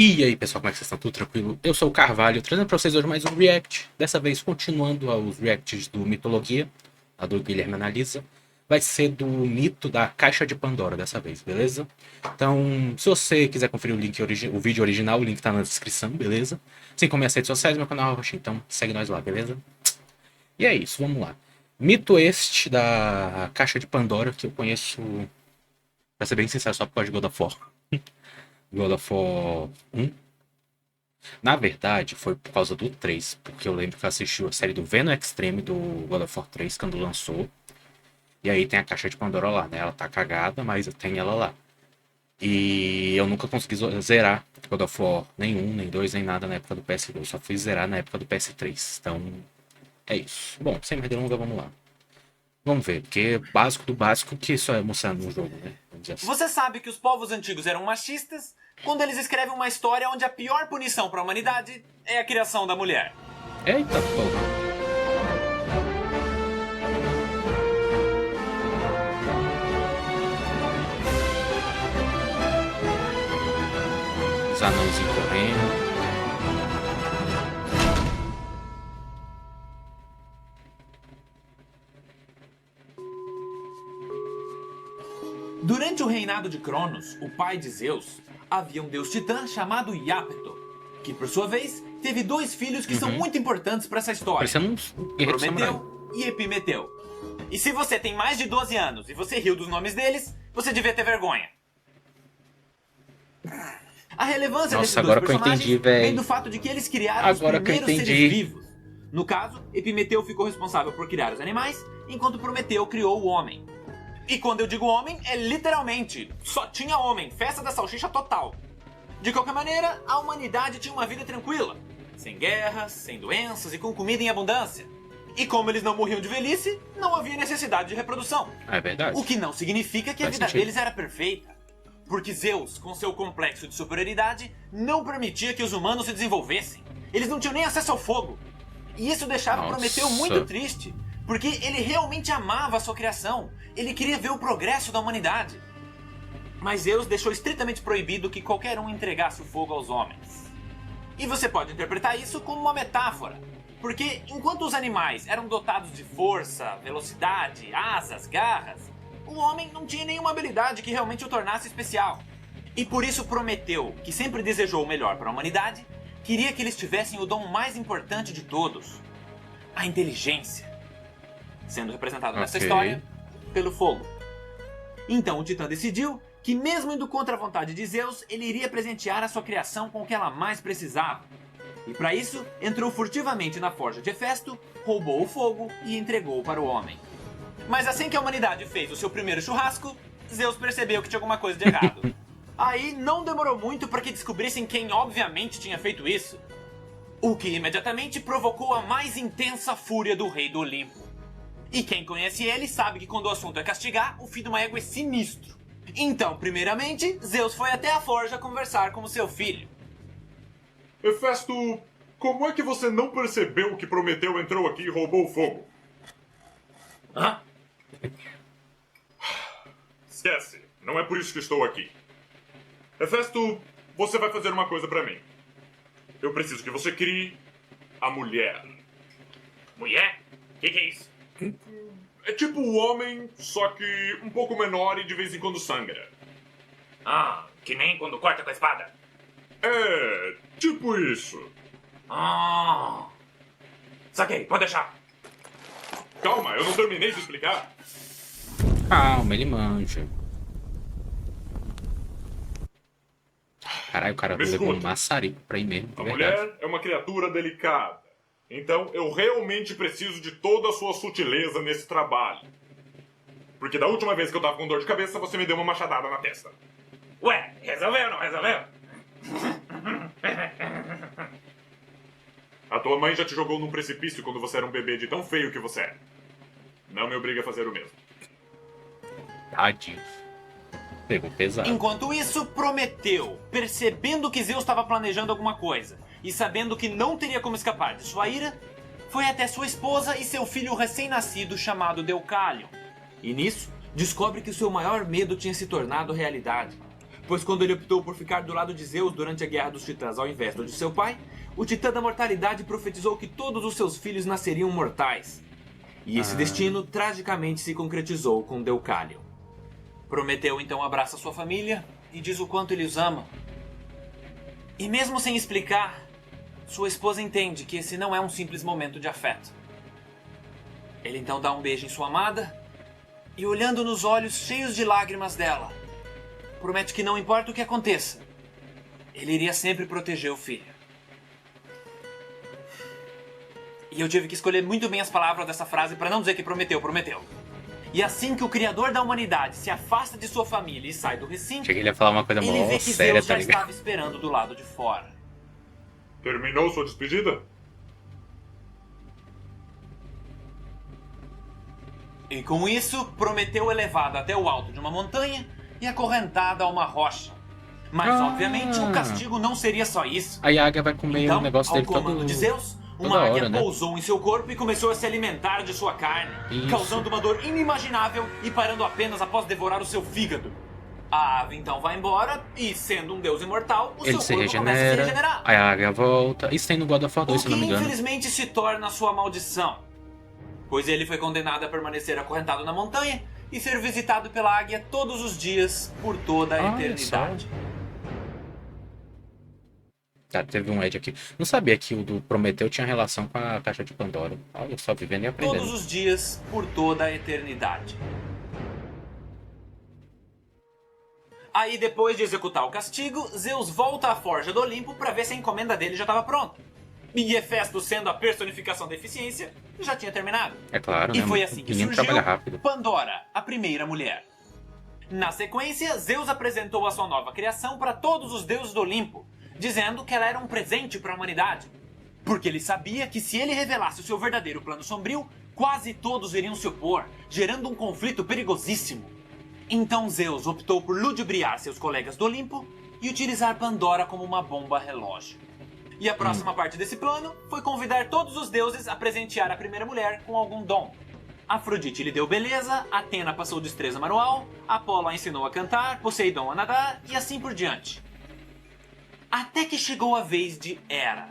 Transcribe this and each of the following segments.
E aí pessoal, como é que vocês estão? Tudo tranquilo? Eu sou o Carvalho, trazendo pra vocês hoje mais um React. Dessa vez continuando aos Reacts do Mitologia, a do Guilherme Analisa. Vai ser do mito da Caixa de Pandora dessa vez, beleza? Então, se você quiser conferir o vídeo original, o link tá na descrição, beleza? Assim como minhas redes sociais, meu canal Roxinho, então segue nós lá, beleza? E é isso, vamos lá. Mito este da Caixa de Pandora, que eu conheço, pra ser bem sincero, só por causa de God of War. God of War 1. Na verdade, foi por causa do 3, porque eu lembro que eu assisti a série do Venom Extreme do God of War 3 quando lançou. E aí tem a caixa de Pandora lá, né? Ela tá cagada, mas tem ela lá. E eu nunca consegui zerar God of War nenhum, nem dois, nem nada na época do PS2. Só fui zerar na época do PS3. Então, é isso. Bom, sem mais delongas, vamos lá. Vamos ver, porque básico do básico que isso é mostrar no jogo, né? Vamos dizer assim. Você sabe que os povos antigos eram machistas quando eles escrevem uma história onde a pior punição para a humanidade é a criação da mulher. Eita porra. Os anãozinhos correndo. Durante o reinado de Cronos, o pai de Zeus, havia um deus titã chamado Iápeto, que por sua vez teve dois filhos que são muito importantes para essa história: Parecendo um guerreiro samurai. Prometeu e Epimeteu. E se você tem mais de 12 anos e você riu dos nomes deles, você devia ter vergonha. A relevância desses dois agora que eu personagens entendi, véi. vem do fato de que eles criaram os Agora que eu primeiros entendi. seres vivos. No caso, Epimeteu ficou responsável por criar os animais, enquanto Prometeu criou o homem. E quando eu digo homem, é literalmente, só tinha homem, festa da salsicha total. De qualquer maneira, a humanidade tinha uma vida tranquila, sem guerras, sem doenças e com comida em abundância. E como eles não morriam de velhice, não havia necessidade de reprodução. É verdade. O que não significa que a Faz vida sentido. deles era perfeita. Porque Zeus, com seu complexo de superioridade, não permitia que os humanos se desenvolvessem. Eles não tinham nem acesso ao fogo. E isso deixava Nossa. Prometeu muito triste, porque ele realmente amava a sua criação. Ele queria ver o progresso da humanidade. Mas Zeus deixou estritamente proibido que qualquer um entregasse o fogo aos homens. E você pode interpretar isso como uma metáfora. Porque enquanto os animais eram dotados de força, velocidade, asas, garras, o homem não tinha nenhuma habilidade que realmente o tornasse especial. E por isso Prometeu, que sempre desejou o melhor para a humanidade, queria que eles tivessem o dom mais importante de todos: a inteligência. Sendo representado nessa Ok. história pelo fogo. Então o Titã decidiu que, mesmo indo contra a vontade de Zeus, ele iria presentear a sua criação com o que ela mais precisava. E para isso, entrou furtivamente na forja de Hefesto, roubou o fogo e entregou-o para o homem. Mas assim que a humanidade fez o seu primeiro churrasco, Zeus percebeu que tinha alguma coisa de errado. Aí não demorou muito para que descobrissem quem obviamente tinha feito isso. O que imediatamente provocou a mais intensa fúria do rei do Olimpo. E quem conhece ele sabe que quando o assunto é castigar, o fim de uma égua é sinistro. Então, primeiramente, Zeus foi até a forja conversar com o seu filho. Hefesto, como é que você não percebeu que Prometeu entrou aqui e roubou o fogo? Hã? Esquece, não é por isso que estou aqui. Hefesto, você vai fazer uma coisa pra mim. Eu preciso que você crie a mulher. Mulher? Que é isso? É tipo o homem, só que um pouco menor e de vez em quando sangra. Ah, que nem quando corta com a espada? É, tipo isso. Ah. Saquei, pode deixar. Calma, eu não terminei de explicar. Calma, ele manja. Caralho, o cara Me levou um escuta. maçarico pra ir mesmo, A é verdade. mulher é uma criatura delicada. Então eu realmente preciso de toda a sua sutileza nesse trabalho. Porque da última vez que eu tava com dor de cabeça, você me deu uma machadada na testa. Ué, resolveu ou não resolveu? A tua mãe já te jogou num precipício quando você era um bebê de tão feio que você é. Não me obriga a fazer o mesmo. Tadinho. Pegou pesado. Enquanto isso, Prometeu, percebendo que Zeus estava planejando alguma coisa e sabendo que não teria como escapar de sua ira, foi até sua esposa e seu filho recém-nascido chamado Deucalion. E nisso, descobre que o seu maior medo tinha se tornado realidade. Pois quando ele optou por ficar do lado de Zeus durante a Guerra dos Titãs ao invés do de seu pai, o Titã da Mortalidade profetizou que todos os seus filhos nasceriam mortais. E esse destino tragicamente se concretizou com Deucalion. Prometeu então abraça sua família e diz o quanto ele os ama. E mesmo sem explicar, sua esposa entende que esse não é um simples momento de afeto. Ele então dá um beijo em sua amada e, olhando nos olhos cheios de lágrimas dela, promete que não importa o que aconteça, ele iria sempre proteger o filho. E eu tive que escolher muito bem as palavras dessa frase para não dizer que prometeu. E assim que o Criador da humanidade se afasta de sua família e sai do recinto, Achei que ele ia falar uma coisa ele mó vê que séria, Zeus tá já ligado? estava esperando do lado de fora. Terminou sua despedida? E com isso, Prometeu é levado até o alto de uma montanha e acorrentado a uma rocha. Mas, obviamente, o castigo não seria só isso. Aí a águia vai comer Então, o negócio dele ao comando todo... de Zeus, toda uma águia hora, né? pousou em seu corpo e começou a se alimentar de sua carne, Isso. causando uma dor inimaginável e parando apenas após devorar o seu fígado. A ave então vai embora e, sendo um deus imortal, o Ele seu se corpo começa a se regenera, regenerar. aí a águia volta. Isso tem no God of War 2, O se que não me engano. infelizmente se torna sua maldição, pois ele foi condenado a permanecer acorrentado na montanha e ser visitado pela águia todos os dias por toda a Olha eternidade. Tá, teve um Ed aqui. Não sabia que o do Prometeu tinha relação com a Caixa de Pandora. Olha só, vivendo e aprendendo. Todos os dias por toda a eternidade. Aí, depois de executar o castigo, Zeus volta à Forja do Olimpo para ver se a encomenda dele já estava pronta. E Hefesto, sendo a personificação da eficiência, já tinha terminado. É claro, E né? foi assim que Menino surgiu trabalha rápido. Pandora, a primeira mulher. Na sequência, Zeus apresentou a sua nova criação para todos os deuses do Olimpo, dizendo que ela era um presente para a humanidade. Porque ele sabia que se ele revelasse o seu verdadeiro plano sombrio, quase todos iriam se opor, gerando um conflito perigosíssimo. Então Zeus optou por ludibriar seus colegas do Olimpo e utilizar Pandora como uma bomba relógio. E a próxima parte desse plano foi convidar todos os deuses a presentear a primeira mulher com algum dom. Afrodite lhe deu beleza, Atena passou destreza manual, Apolo a ensinou a cantar, Poseidon a nadar e assim por diante. Até que chegou a vez de Hera,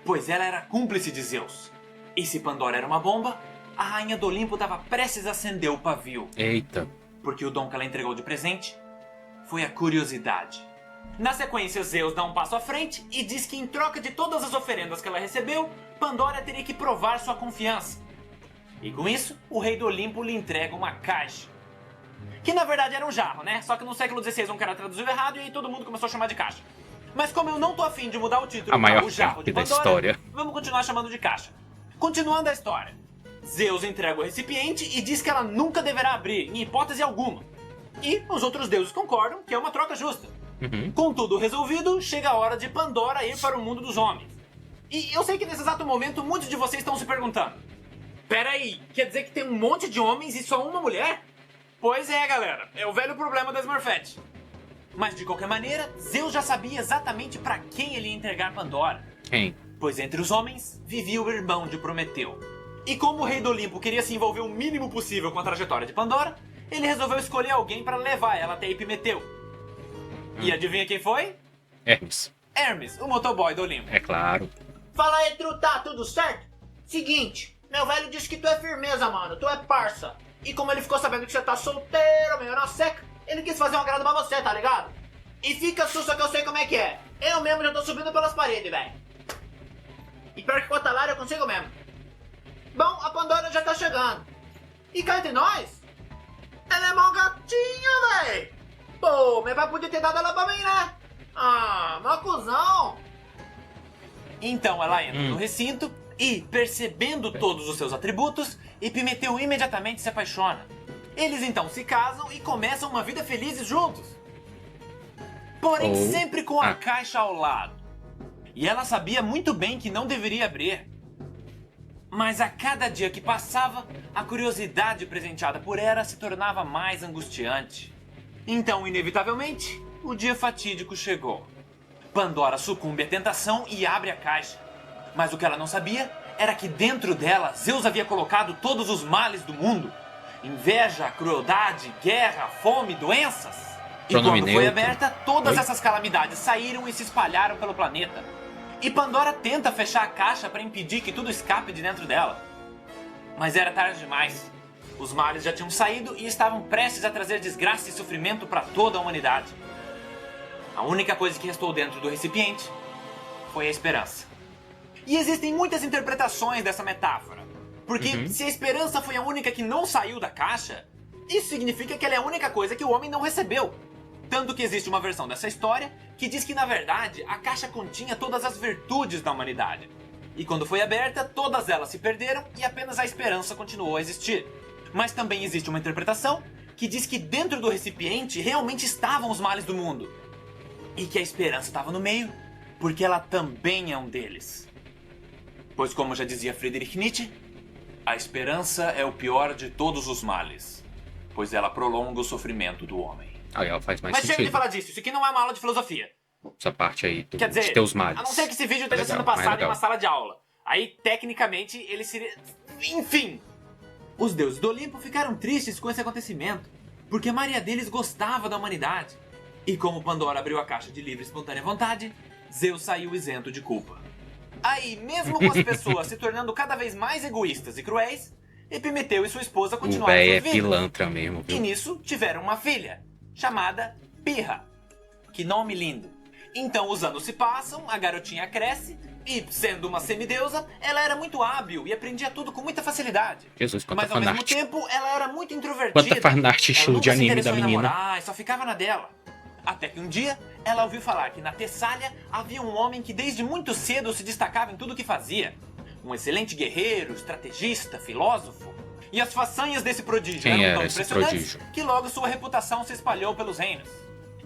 pois ela era cúmplice de Zeus. E se Pandora era uma bomba, a rainha do Olimpo estava prestes a acender o pavio. Eita. Porque o dom que ela entregou de presente foi a curiosidade. Na sequência, Zeus dá um passo à frente e diz que em troca de todas as oferendas que ela recebeu, Pandora teria que provar sua confiança. E com isso, o rei do Olimpo lhe entrega uma caixa. Que na verdade era um jarro, né? Só que no século XVI um cara traduziu errado e aí todo mundo começou a chamar de caixa. Mas como eu não tô afim de mudar o título A maior para o jarro de da Pandora, história. vamos continuar chamando de caixa. Continuando a história. Zeus entrega o recipiente e diz que ela nunca deverá abrir, em hipótese alguma. E os outros deuses concordam que é uma troca justa. Uhum. Com tudo resolvido, chega a hora de Pandora ir para o mundo dos homens. E eu sei que nesse exato momento muitos de vocês estão se perguntando: pera aí, quer dizer que tem um monte de homens e só uma mulher? Pois é, galera, é o velho problema das Smurfette. Mas de qualquer maneira, Zeus já sabia exatamente para quem ele ia entregar Pandora. Quem? Pois entre os homens vivia o irmão de Prometeu. E como o rei do Olimpo queria se envolver o mínimo possível com a trajetória de Pandora, ele resolveu escolher alguém para levar ela até Epimeteu. E adivinha quem foi? Hermes. Hermes, o motoboy do Olimpo. É claro. Fala aí, Truta, tudo certo? Seguinte, meu velho disse que tu é firmeza, mano, tu é parça. E como ele ficou sabendo que você tá solteiro, meio na seca, ele quis fazer um agrado pra você, tá ligado? E fica sussa que eu sei como é que é. Eu mesmo já tô subindo pelas paredes, velho. E pior que com a Talara eu consigo mesmo. Bom, a Pandora já tá chegando. E cá entre nós, ela é mó gatinha, véi. Pô, meu pai podia ter dado ela pra mim, né? Ah, mó cuzão. Então ela entra no recinto e, percebendo todos os seus atributos, Epimeteu imediatamente se apaixona. Eles então se casam e começam uma vida felizes juntos. Porém, sempre com a caixa ao lado. E ela sabia muito bem que não deveria abrir. Mas a cada dia que passava, a curiosidade presenteada por Hera se tornava mais angustiante. Então, inevitavelmente, o dia fatídico chegou. Pandora sucumbe à tentação e abre a caixa. Mas o que ela não sabia era que dentro dela, Zeus havia colocado todos os males do mundo. Inveja, crueldade, guerra, fome, doenças. E Pronome quando foi neutro. aberta, todas Oi? essas calamidades saíram e se espalharam pelo planeta. E Pandora tenta fechar a caixa para impedir que tudo escape de dentro dela. Mas era tarde demais. Os males já tinham saído e estavam prestes a trazer desgraça e sofrimento para toda a humanidade. A única coisa que restou dentro do recipiente foi a esperança. E existem muitas interpretações dessa metáfora. Porque se a esperança foi a única que não saiu da caixa, isso significa que ela é a única coisa que o homem não recebeu. Tanto que existe uma versão dessa história que diz que, na verdade, a caixa continha todas as virtudes da humanidade. E quando foi aberta, todas elas se perderam e apenas a esperança continuou a existir. Mas também existe uma interpretação que diz que dentro do recipiente realmente estavam os males do mundo. E que a esperança estava no meio, porque ela também é um deles. Pois como já dizia Friedrich Nietzsche, a esperança é o pior de todos os males, pois ela prolonga o sofrimento do homem. Aí ela faz mais Mas chega de sentido. falar disso, isso aqui não é uma aula de filosofia. Essa parte aí Quer dizer, de ter os males. a não ser que esse vídeo esteja Legal, sendo mais passado em legal. uma sala de aula. Aí, tecnicamente, ele seria... Enfim! Os deuses do Olimpo ficaram tristes com esse acontecimento, porque a maioria deles gostava da humanidade. E como Pandora abriu a caixa de livre e espontânea vontade, Zeus saiu isento de culpa. Aí, mesmo com as pessoas se tornando cada vez mais egoístas e cruéis, Epimeteu e sua esposa O continuaram véi é suas vidas. pilantra mesmo, E viu? nisso tiveram uma filha, chamada Pirra. Que nome lindo. Então os anos se passam, a garotinha cresce, e sendo uma semideusa, ela era muito hábil e aprendia tudo com muita facilidade. Jesus, quanta Mas ao mesmo fanart. tempo, ela era muito introvertida. Quanta fanart Ela estilo nunca de se anime interessou da em menina. namorar, e só ficava na dela. Até que um dia, ela ouviu falar que na Tessália havia um homem que desde muito cedo se destacava em tudo o que fazia. Um excelente guerreiro, estrategista, filósofo. E as façanhas desse prodígio Quem eram era tão esse impressionantes prodígio? que logo sua reputação se espalhou pelos reinos.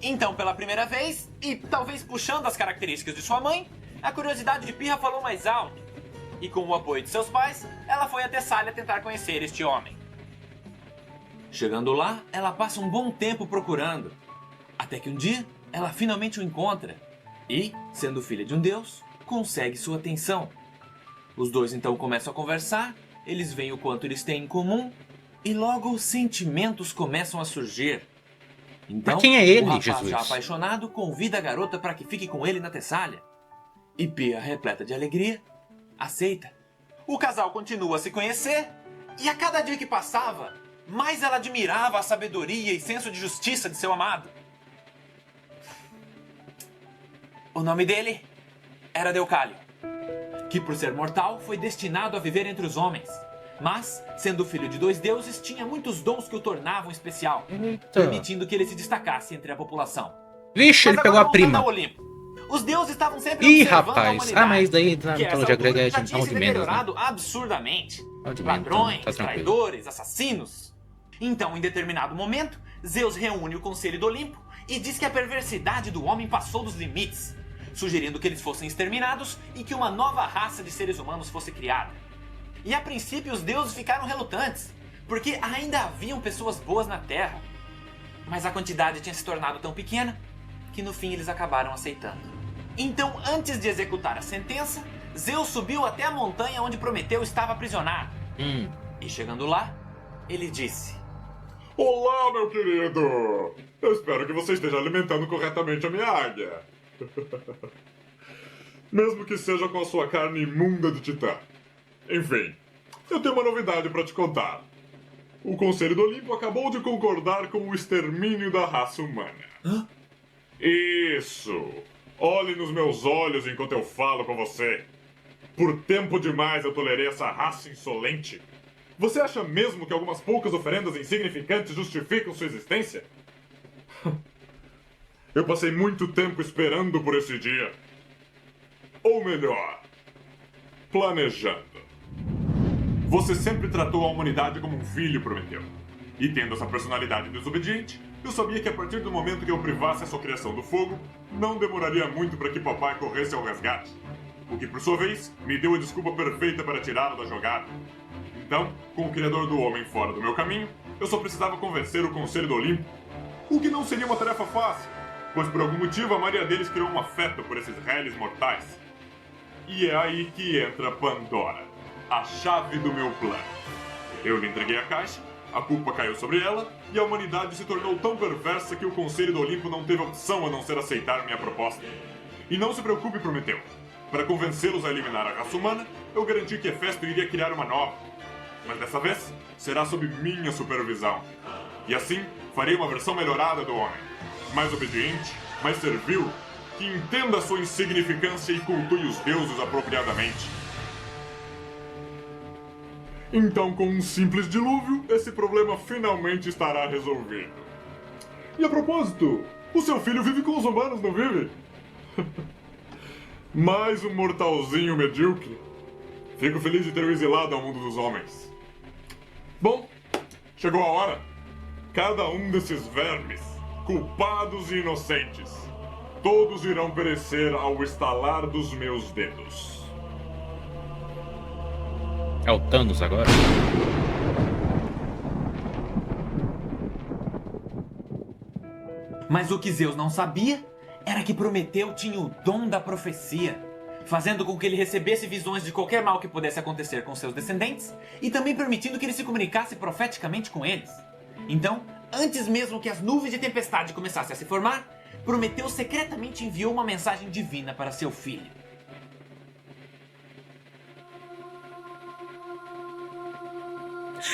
Então, pela primeira vez, e talvez puxando as características de sua mãe, a curiosidade de Pirra falou mais alto. E com o apoio de seus pais, ela foi a Tessália tentar conhecer este homem. Chegando lá, ela passa um bom tempo procurando. Até que um dia, ela finalmente o encontra. E, sendo filha de um deus, consegue sua atenção. Os dois então começam a conversar, eles veem o quanto eles têm em comum, e logo os sentimentos começam a surgir. Então, Mas quem é ele, o rapaz Jesus? já apaixonado convida a garota para que fique com ele na Tessália. E Pia, repleta de alegria, aceita. O casal continua a se conhecer, e a cada dia que passava, mais ela admirava a sabedoria e senso de justiça de seu amado. O nome dele era Deucálio, que por ser mortal foi destinado a viver entre os homens. Mas, sendo filho de dois deuses, tinha muitos dons que o tornavam especial, permitindo que ele se destacasse entre a população. Vixe, ele Mas pegou agora a voltando prima. ao Olimpo. Os deuses estavam sempre Ih, observando a rapaz. humanidade, Ah, mas daí na que essa mitologia altura grega é já tinha mal se de menos, né? deteriorado absurdamente. Mal de menos, Ladrões, então tá tranquilo. traidores, assassinos. Então, em determinado momento, Zeus reúne o Conselho do Olimpo e diz que a perversidade do homem passou dos limites, sugerindo que eles fossem exterminados e que uma nova raça de seres humanos fosse criada. E a princípio os deuses ficaram relutantes, porque ainda haviam pessoas boas na Terra. Mas a quantidade tinha se tornado tão pequena que no fim eles acabaram aceitando. Então, antes de executar a sentença, Zeus subiu até a montanha onde Prometeu estava aprisionado. E chegando lá, ele disse: Olá, meu querido! Eu espero que você esteja alimentando corretamente a minha águia. Mesmo que seja com a sua carne imunda de titã. Enfim, eu tenho uma novidade para te contar. O Conselho do Olimpo acabou de concordar com o extermínio da raça humana. Hã? Isso! Olhe nos meus olhos enquanto eu falo com você. Por tempo demais eu tolerei essa raça insolente. Você acha mesmo que algumas poucas oferendas insignificantes justificam sua existência? Eu passei muito tempo esperando por esse dia. Ou melhor, planejando. Você sempre tratou a humanidade como um filho, Prometeu. E tendo essa personalidade desobediente, eu sabia que a partir do momento que eu privasse a sua criação do fogo, não demoraria muito para que papai corresse ao resgate. O que, por sua vez, me deu a desculpa perfeita para tirá-lo da jogada. Então, com o Criador do Homem fora do meu caminho, eu só precisava convencer o Conselho do Olimpo. O que não seria uma tarefa fácil, pois por algum motivo a maioria deles criou um afeto por esses réis mortais. E é aí que entra Pandora, a chave do meu plano. Eu lhe entreguei a caixa A culpa caiu sobre ela e a humanidade se tornou tão perversa que o Conselho do Olimpo não teve opção a não ser aceitar minha proposta. E não se preocupe, Prometeu. Para convencê-los a eliminar a raça humana, eu garanti que Hefesto iria criar uma nova. Mas dessa vez, será sob minha supervisão. E assim, farei uma versão melhorada do homem. Mais obediente, mais servil, que entenda a sua insignificância e cultue os deuses apropriadamente. Então, com um simples dilúvio, esse problema finalmente estará resolvido. E a propósito, o seu filho vive com os humanos, não vive? Mais um mortalzinho medíocre. Fico feliz de ter o exilado ao mundo dos homens. Bom, chegou a hora. Cada um desses vermes, culpados e inocentes, todos irão perecer ao estalar dos meus dedos. É o Thanos agora? Mas o que Zeus não sabia era que Prometeu tinha o dom da profecia, fazendo com que ele recebesse visões de qualquer mal que pudesse acontecer com seus descendentes e também permitindo que ele se comunicasse profeticamente com eles. Então, antes mesmo que as nuvens de tempestade começassem a se formar, Prometeu secretamente enviou uma mensagem divina para seu filho.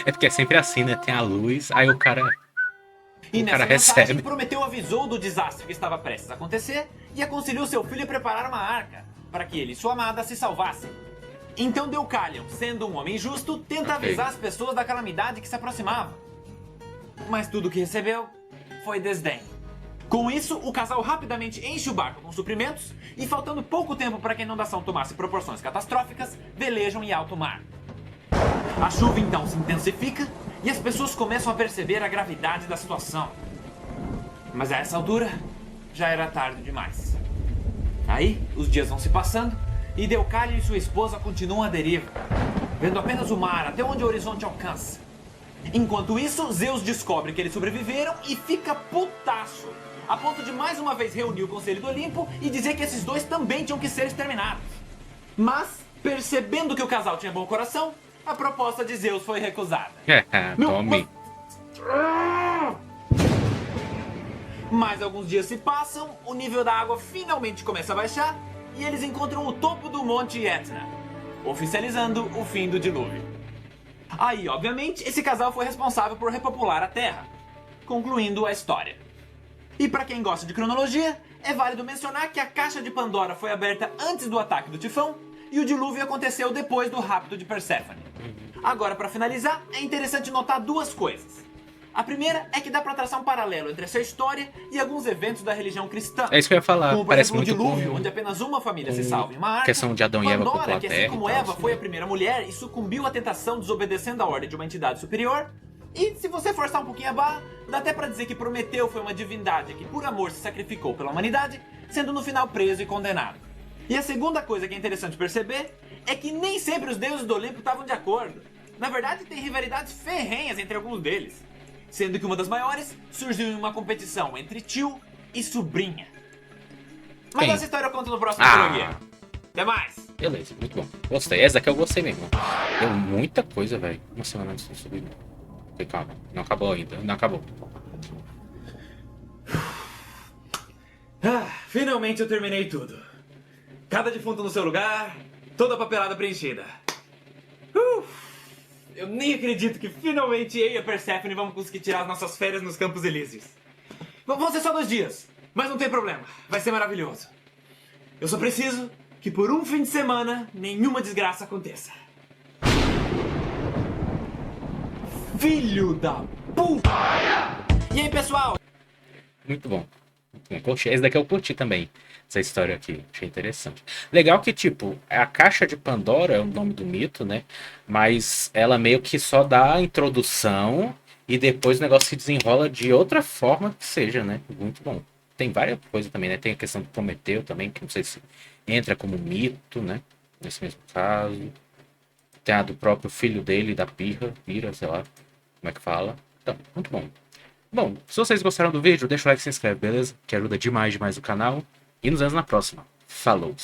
É porque é sempre assim, né? Tem a luz, aí o cara E O cara nessa mensagem, recebe. Prometeu avisou do desastre que estava prestes a acontecer e aconselhou seu filho a preparar uma arca, para que ele e sua amada se salvassem. Então Deucalion, sendo um homem justo, tenta avisar as pessoas da calamidade que se aproximava. Mas tudo que recebeu foi desdém. Com isso, o casal rapidamente enche o barco com suprimentos e, faltando pouco tempo para que a inundação tomasse proporções catastróficas, velejam em alto mar. A chuva então se intensifica e as pessoas começam a perceber a gravidade da situação. Mas a essa altura, já era tarde demais. Aí, os dias vão se passando e Deucalion e sua esposa continuam à deriva, vendo apenas o mar até onde o horizonte alcança. Enquanto isso, Zeus descobre que eles sobreviveram e fica putaço, a ponto de mais uma vez reunir o Conselho do Olimpo e dizer que esses dois também tinham que ser exterminados. Mas, percebendo que o casal tinha bom coração, a proposta de Zeus foi recusada. Tome. Mas alguns dias se passam, o nível da água finalmente começa a baixar e eles encontram o topo do Monte Etna, oficializando o fim do dilúvio. Aí, obviamente, esse casal foi responsável por repopular a Terra, concluindo a história. E para quem gosta de cronologia, é válido mencionar que a caixa de Pandora foi aberta antes do ataque do Tifão e o dilúvio aconteceu depois do rapto de Perséfone. Agora, para finalizar, é interessante notar duas coisas. A primeira é que dá para traçar um paralelo entre essa história e alguns eventos da religião cristã. É isso que eu ia falar. Como, por Parece exemplo, o muito dilúvio, com onde apenas uma família se salva em uma arca. questão de Adão e Eva Pandora, contra a que Terra assim como e tal, Eva assim. foi a primeira mulher e sucumbiu à tentação desobedecendo a ordem de uma entidade superior. E se você forçar um pouquinho a barra, dá até pra dizer que Prometeu foi uma divindade que por amor se sacrificou pela humanidade, sendo no final preso e condenado. E a segunda coisa que é interessante perceber é que nem sempre os deuses do Olimpo estavam de acordo. Na verdade, tem rivalidades ferrenhas entre alguns deles, sendo que uma das maiores surgiu em uma competição entre tio e sobrinha. Mas Quem? essa história eu conto no próximo Ah. Mitologia. Até mais! Beleza, muito bom. Gostei. Essa daqui eu gostei mesmo. Deu muita coisa, velho. Uma semana antes de subir. Calma, não acabou ainda. Não acabou. Finalmente eu terminei tudo. Cada defunto no seu lugar, toda a papelada preenchida. Eu nem acredito que finalmente eu e a Perséfone vamos conseguir tirar as nossas férias nos Campos Elíseos. Vão ser só 2 dias, mas não tem problema. Vai ser maravilhoso. Eu só preciso que por um fim de semana nenhuma desgraça aconteça. Filho da puta! E aí, pessoal? Muito bom. Muito bom. Poxa, esse daqui eu curti também. Essa história aqui. Achei interessante. Legal que, tipo, a caixa de Pandora é o nome do mito, né? Mas ela meio que só dá a introdução e depois o negócio se desenrola de outra forma que seja, né? Muito bom. Tem várias coisas também, né? Tem a questão do Prometeu também, que não sei se entra como mito, né? Nesse mesmo caso. Tem a do próprio filho dele, da Pira, sei lá como é que fala. Então, muito bom. Bom, se vocês gostaram do vídeo, deixa o like e se inscreve, beleza? Que ajuda demais o canal. E nos vemos na próxima. Falou!